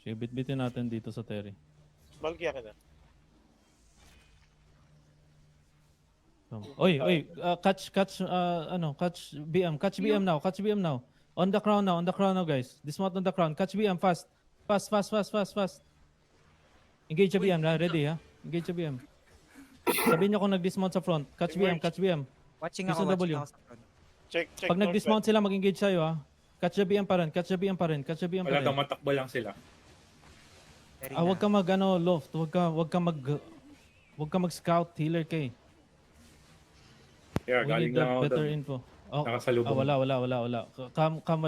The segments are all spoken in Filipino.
Sige, bitbitin natin dito sa Terry. Balkya ka na. Oy, catch BM, catch BM now, catch BM now. On the crown now, guys. Dismount on the crown, catch BM fast. Fast. Engage sa BM, ready ha? Engage sa BM. Sabihin niyo kung nag-dismount sa front. Catch BM. Watching Use ako, ang watching W. ako sa front. Check Pag nag-dismount sila, mag-engage sa'yo ha. Catch the BM pa rin. Wala kang matakbo lang sila. Very Huwag na. ka mag loft. Huwag ka mag-scout. Healer kay. Yeah, We galing need lang ako better doon. info. Oh, Nakasalubong. wala. Come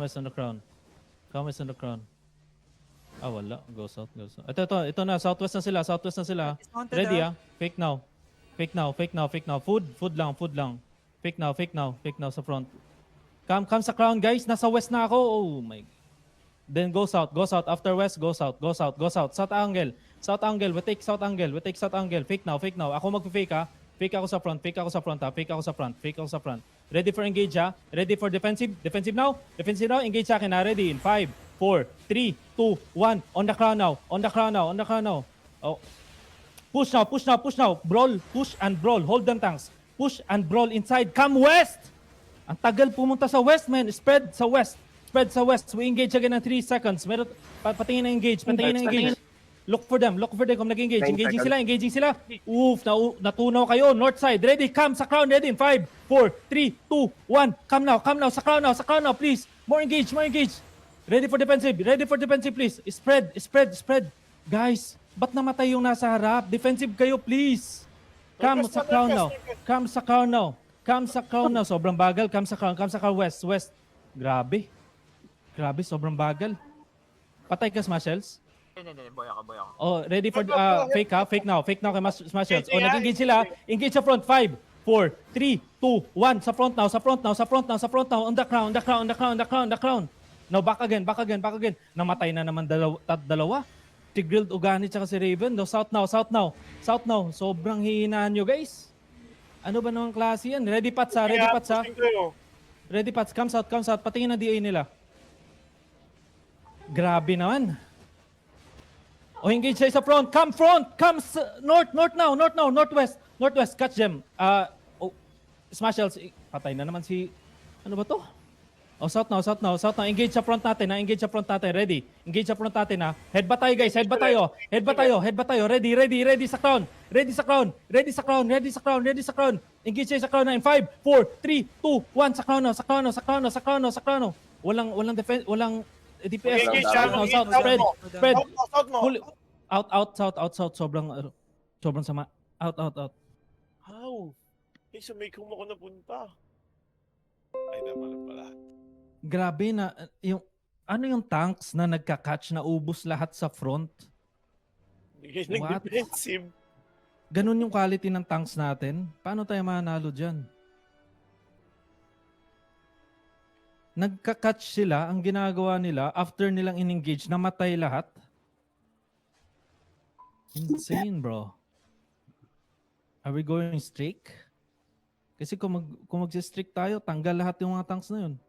west on the crown. Wala. Go south. Ito na. Southwest na sila. Dismounted, Ready ah. Fake now. Food lang. Fake now sa front. Come sa crown, guys. Nasa west na ako. Oh my. Then go south. After west, go south. South angle. We take south angle. Fake now. Ako mag-fake ha. Fake ako sa front ha. Fake ako sa front. Ready for engage ha. Ready for defensive. Defensive now. Engage sa akin ha. Ready in 5, 4, 3, 2, 1. On the crown now. Oh. Push now. Brawl. Push and brawl. Hold them tanks. Push and brawl inside. Come west. Ang tagal pumunta sa west, man. Spread sa west. We engage again in 3 seconds. Meron patingin na engage. Look for them kung nag-engage. Engaging sila. Oof, natunaw kayo. North side. Ready, come sa crown. Ready in 5, 4, 3, 2, 1. Come now. Sa crown now, please. More engage. Ready for defensive, please. Spread. Guys, ba't namatay yung nasa harap? Defensive kayo, please. Come sa crown now. Sobrang bagal. Come sa crown. West. Grabe, sobrang bagal. Patay ka, Smashels. Hindi, boy ako. Oh, ready for fake ha? Fake now kay Smashels. Oh, nag-engage sila. Engage sa front. 5, 4, 3, 2, 1. Sa front now. On the crown. Now, back again. Namatay na naman dalawa. Si Grilled Ugani tsaka si Raven. No, south now. Sobrang hihinaan nyo, guys. Ano ba namang klase yan? Ready Pats ha. Ready Pats. Come south. Patingin ang DA nila. Grabe naman. O engage siya sa front. Come north now. Northwest. Catch them. Smashels. Patay na naman si... Ano ba to? Oh, south now. Engage sa front natin. Ready. Engage sa front natin ha. Head ba tayo, guys? Head ba tayo? Ready sa crown. Engage siya sa crown na in 5, 4, 3, 2, 1. Sa crown now. Walang defense. Walang DPS. South. Spread. South. Sobrang sama. Out. How? Sa may kung ako napunta. Ay, naman pala. Grabe na yung tanks na nagka-catch na ubos lahat sa front. What? Defensive. Ganun yung quality ng tanks natin. Paano tayo manalo dyan? Nagka-catch sila, ang ginagawa nila, after nilang in-engage, namatay lahat. Insane, bro. Are we going streak? Kasi kung mag-streak tayo, tanggal lahat yung mga tanks na yun.